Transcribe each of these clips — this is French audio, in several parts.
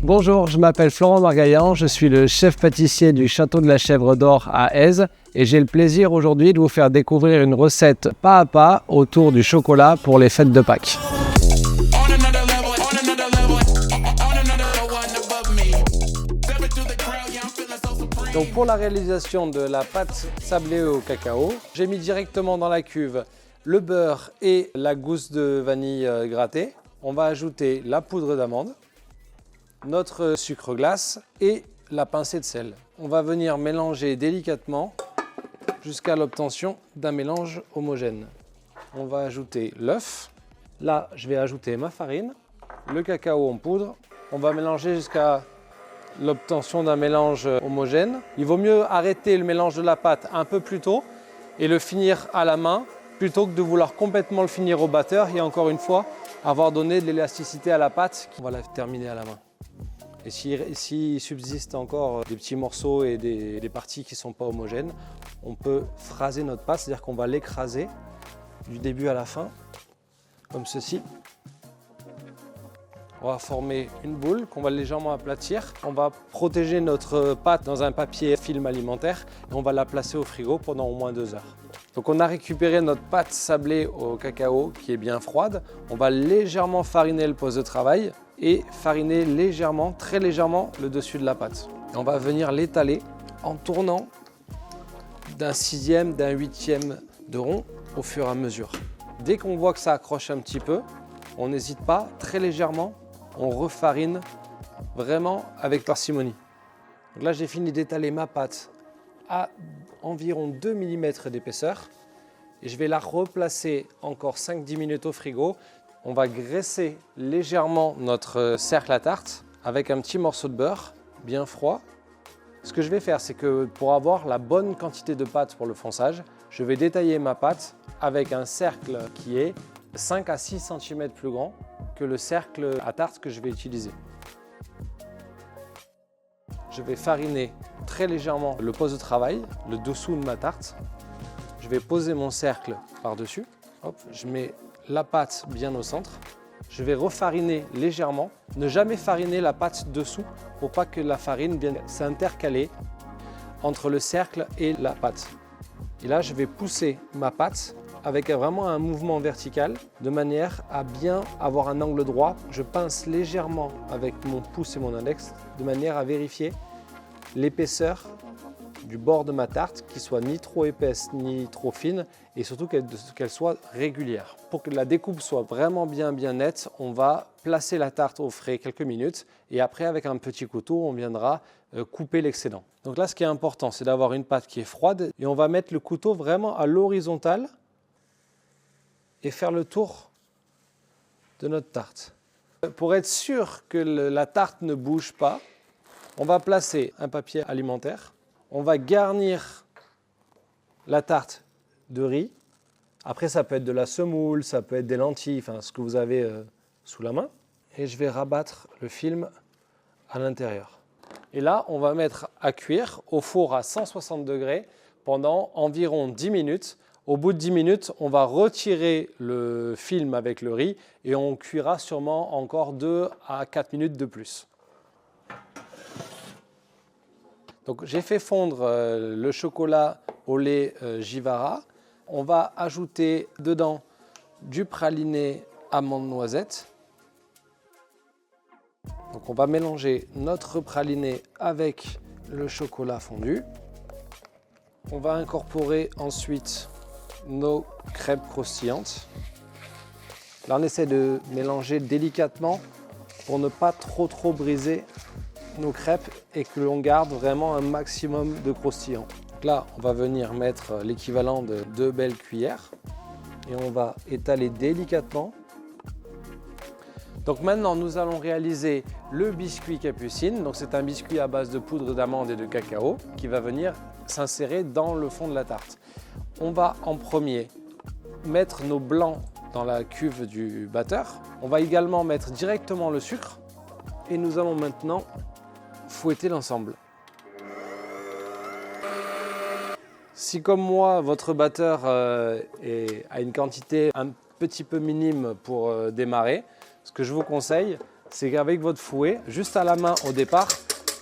Bonjour, je m'appelle Florent Margaillan, je suis le chef pâtissier du Château de la Chèvre d'Or à Èze et j'ai le plaisir aujourd'hui de vous faire découvrir une recette pas à pas autour du chocolat pour les fêtes de Pâques. Donc pour la réalisation de la pâte sablée au cacao, j'ai mis directement dans la cuve le beurre et la gousse de vanille grattée. On va ajouter la poudre d'amande, notre sucre glace et la pincée de sel. On va venir mélanger délicatement jusqu'à l'obtention d'un mélange homogène. On va ajouter l'œuf. Là, je vais ajouter ma farine, le cacao en poudre. On va mélanger jusqu'à l'obtention d'un mélange homogène. Il vaut mieux arrêter le mélange de la pâte un peu plus tôt et le finir à la main plutôt que de vouloir complètement le finir au batteur et encore une fois avoir donné de l'élasticité à la pâte. On va la terminer à la main. Et s'il subsiste encore des petits morceaux et des parties qui ne sont pas homogènes, on peut phraser notre pâte, c'est-à-dire qu'on va l'écraser du début à la fin, comme ceci. On va former une boule qu'on va légèrement aplatir. On va protéger notre pâte dans un papier film alimentaire et on va la placer au frigo pendant au moins 2 heures. Donc on a récupéré notre pâte sablée au cacao qui est bien froide. On va légèrement fariner le poste de travail et fariner légèrement, très légèrement, le dessus de la pâte. Et on va venir l'étaler en tournant d'un 1/6, d'un 1/8 de rond au fur et à mesure. Dès qu'on voit que ça accroche un petit peu, on n'hésite pas, très légèrement, on refarine vraiment avec parcimonie. Donc là, j'ai fini d'étaler ma pâte à environ 2 mm d'épaisseur et je vais la replacer encore 5-10 minutes au frigo. On va graisser légèrement notre cercle à tarte avec un petit morceau de beurre bien froid. Ce que je vais faire, c'est que pour avoir la bonne quantité de pâte pour le fonçage, je vais détailler ma pâte avec un cercle qui est 5 à 6 cm plus grand que le cercle à tarte que je vais utiliser. Je vais fariner très légèrement le poste de travail, le dessous de ma tarte. Je vais poser mon cercle par-dessus. Hop, je mets la pâte bien au centre. Je vais refariner légèrement. Ne jamais fariner la pâte dessous pour pas que la farine vienne s'intercaler entre le cercle et la pâte. Et là, je vais pousser ma pâte avec vraiment un mouvement vertical de manière à bien avoir un angle droit. Je pince légèrement avec mon pouce et mon index de manière à vérifier l'épaisseur du bord de ma tarte qui soit ni trop épaisse ni trop fine et surtout qu'elle soit régulière. Pour que la découpe soit vraiment bien nette, on va placer la tarte au frais quelques minutes et après avec un petit couteau, on viendra couper l'excédent. Donc là, ce qui est important, c'est d'avoir une pâte qui est froide et on va mettre le couteau vraiment à l'horizontale et faire le tour de notre tarte. Pour être sûr que la tarte ne bouge pas, on va placer un papier alimentaire. On va garnir la tarte de riz. Après, ça peut être de la semoule, ça peut être des lentilles, enfin ce que vous avez sous la main. Et je vais rabattre le film à l'intérieur. Et là, on va mettre à cuire au four à 160 degrés pendant environ 10 minutes. Au bout de 10 minutes, on va retirer le film avec le riz et on cuira sûrement encore 2 à 4 minutes de plus. Donc j'ai fait fondre le chocolat au lait Jivara. On va ajouter dedans du praliné amande noisette. Donc on va mélanger notre praliné avec le chocolat fondu. On va incorporer ensuite nos crêpes croustillantes. Là on essaie de mélanger délicatement pour ne pas trop briser nos crêpes et que l'on garde vraiment un maximum de croustillant. Donc là, on va venir mettre l'équivalent de 2 belles cuillères et on va étaler délicatement. Donc maintenant, nous allons réaliser le biscuit capucine. Donc c'est un biscuit à base de poudre d'amande et de cacao qui va venir s'insérer dans le fond de la tarte. On va en premier mettre nos blancs dans la cuve du batteur. On va également mettre directement le sucre et nous allons maintenant fouetter l'ensemble. Si comme moi, votre batteur a une quantité un petit peu minime pour démarrer, ce que je vous conseille, c'est qu'avec votre fouet, juste à la main au départ,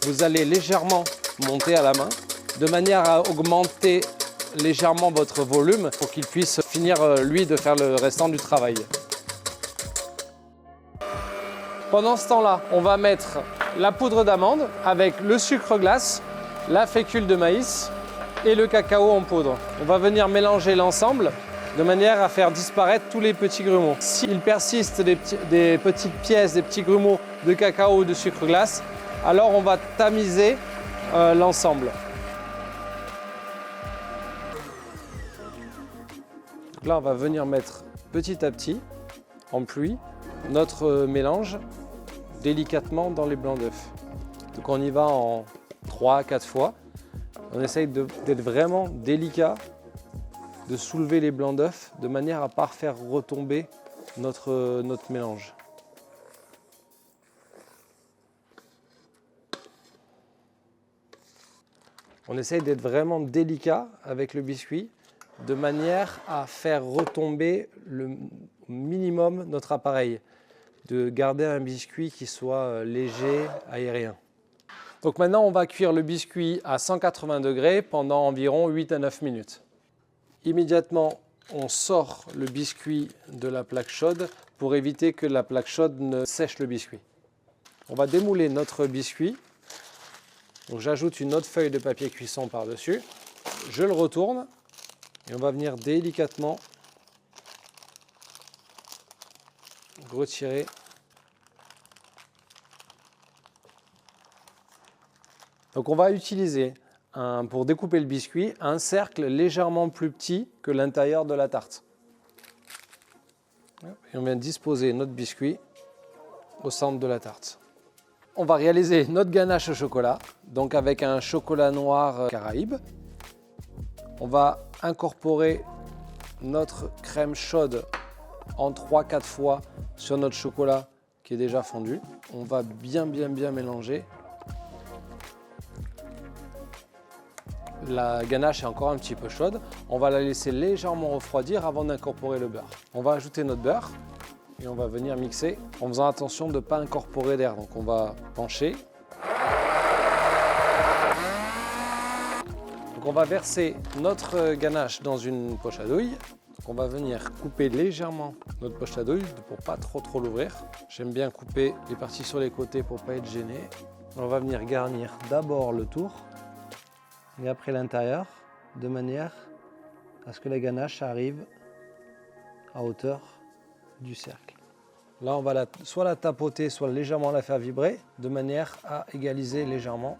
vous allez légèrement monter à la main, de manière à augmenter légèrement votre volume pour qu'il puisse finir, lui, de faire le restant du travail. Pendant ce temps-là, on va mettre la poudre d'amande avec le sucre glace, la fécule de maïs et le cacao en poudre. On va venir mélanger l'ensemble de manière à faire disparaître tous les petits grumeaux. S'il persiste des petites pièces, des petits grumeaux de cacao ou de sucre glace, alors on va tamiser l'ensemble. Là, on va venir mettre petit à petit, en pluie, notre mélange délicatement dans les blancs d'œufs. Donc on y va en 3-4 fois. On essaye d'être vraiment délicat, de soulever les blancs d'œufs de manière à ne pas faire retomber notre mélange. On essaye d'être vraiment délicat avec le biscuit de manière à faire retomber le minimum notre appareil, de garder un biscuit qui soit léger, aérien. Donc maintenant, on va cuire le biscuit à 180 degrés pendant environ 8 à 9 minutes. Immédiatement, on sort le biscuit de la plaque chaude pour éviter que la plaque chaude ne sèche le biscuit. On va démouler notre biscuit. Donc j'ajoute une autre feuille de papier cuisson par-dessus. Je le retourne et on va venir délicatement retirer. Donc on va utiliser, pour découper le biscuit, un cercle légèrement plus petit que l'intérieur de la tarte. Et on vient disposer notre biscuit au centre de la tarte. On va réaliser notre ganache au chocolat, donc avec un chocolat noir Caraïbe. On va incorporer notre crème chaude en 3-4 fois sur notre chocolat qui est déjà fondu. On va bien mélanger. La ganache est encore un petit peu chaude. On va la laisser légèrement refroidir avant d'incorporer le beurre. On va ajouter notre beurre et on va venir mixer en faisant attention de ne pas incorporer d'air. Donc on va pencher. Donc on va verser notre ganache dans une poche à douille. Donc on va venir couper légèrement notre poche à douille pour pas trop l'ouvrir. J'aime bien couper les parties sur les côtés pour pas être gêné. On va venir garnir d'abord le tour et après l'intérieur, de manière à ce que la ganache arrive à hauteur du cercle. Là, on va soit la tapoter, soit légèrement la faire vibrer, de manière à égaliser légèrement.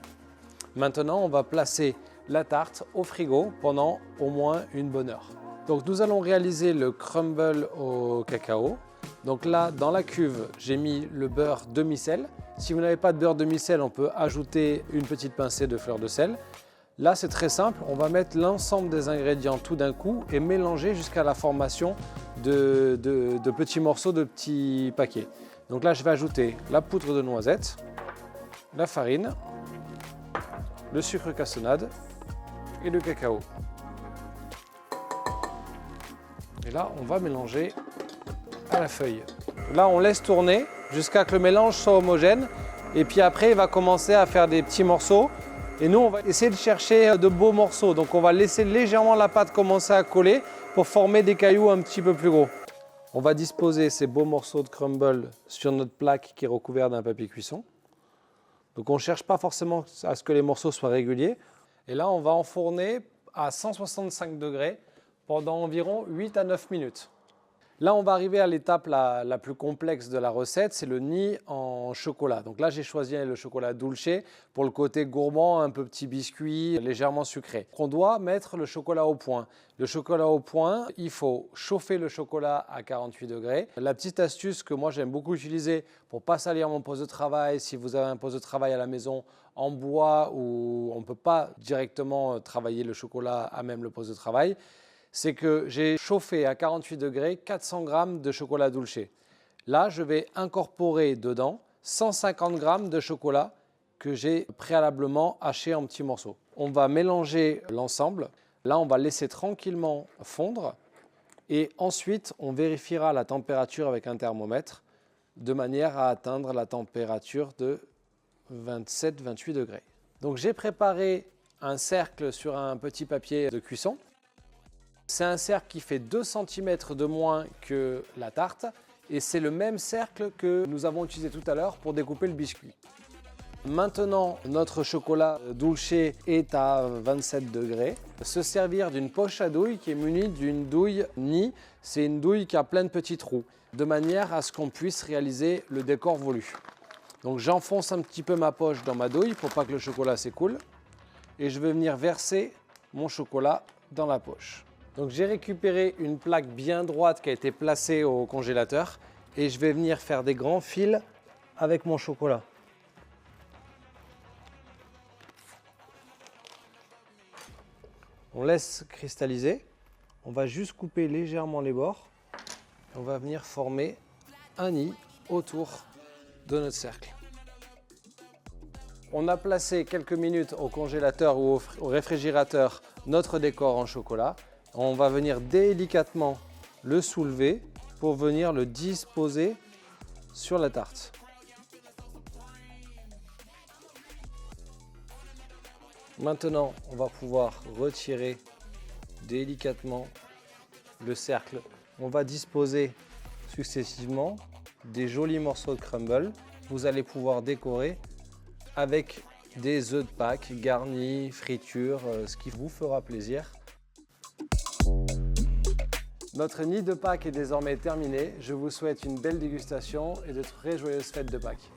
Maintenant, on va placer la tarte au frigo pendant au moins une bonne heure. Donc nous allons réaliser le crumble au cacao. Donc là, dans la cuve, j'ai mis le beurre demi-sel. Si vous n'avez pas de beurre demi-sel, on peut ajouter une petite pincée de fleur de sel. Là, c'est très simple, on va mettre l'ensemble des ingrédients tout d'un coup et mélanger jusqu'à la formation de petits morceaux, de petits paquets. Donc là, je vais ajouter la poudre de noisette, la farine, le sucre cassonade et le cacao. Et là, on va mélanger à la feuille. Là, on laisse tourner jusqu'à que le mélange soit homogène et puis après, il va commencer à faire des petits morceaux. Et nous, on va essayer de chercher de beaux morceaux. Donc on va laisser légèrement la pâte commencer à coller pour former des cailloux un petit peu plus gros. On va disposer ces beaux morceaux de crumble sur notre plaque qui est recouverte d'un papier cuisson. Donc on ne cherche pas forcément à ce que les morceaux soient réguliers. Et là, on va enfourner à 165 degrés pendant environ 8 à 9 minutes. Là, on va arriver à l'étape la plus complexe de la recette, c'est le nid en chocolat. Donc là, j'ai choisi le chocolat dulce pour le côté gourmand, un peu petit biscuit, légèrement sucré. On doit mettre le chocolat au point. Le chocolat au point, il faut chauffer le chocolat à 48 degrés. La petite astuce que moi, j'aime beaucoup utiliser pour ne pas salir mon poste de travail, si vous avez un poste de travail à la maison en bois où on ne peut pas directement travailler le chocolat à même le poste de travail, c'est que j'ai chauffé à 48 degrés 400 g de chocolat dulce. Là, je vais incorporer dedans 150 g de chocolat que j'ai préalablement haché en petits morceaux. On va mélanger l'ensemble. Là, on va laisser tranquillement fondre et ensuite, on vérifiera la température avec un thermomètre de manière à atteindre la température de 27-28 degrés. Donc j'ai préparé un cercle sur un petit papier de cuisson. C'est un cercle qui fait 2 cm de moins que la tarte et c'est le même cercle que nous avons utilisé tout à l'heure pour découper le biscuit. Maintenant, notre chocolat dulce est à 27 degrés. Se servir d'une poche à douille qui est munie d'une douille nid. C'est une douille qui a plein de petits trous, de manière à ce qu'on puisse réaliser le décor voulu. Donc j'enfonce un petit peu ma poche dans ma douille pour pas que le chocolat s'écoule. Et je vais venir verser mon chocolat dans la poche. Donc j'ai récupéré une plaque bien droite qui a été placée au congélateur et je vais venir faire des grands fils avec mon chocolat. On laisse cristalliser, on va juste couper légèrement les bords. On va venir former un nid autour de notre cercle. On a placé quelques minutes au congélateur ou au réfrigérateur notre décor en chocolat. On va venir délicatement le soulever pour venir le disposer sur la tarte. Maintenant, on va pouvoir retirer délicatement le cercle. On va disposer successivement des jolis morceaux de crumble. Vous allez pouvoir décorer avec des œufs de Pâques garnis, friture, ce qui vous fera plaisir. Notre nid de Pâques est désormais terminé. Je vous souhaite une belle dégustation et de très joyeuses fêtes de Pâques.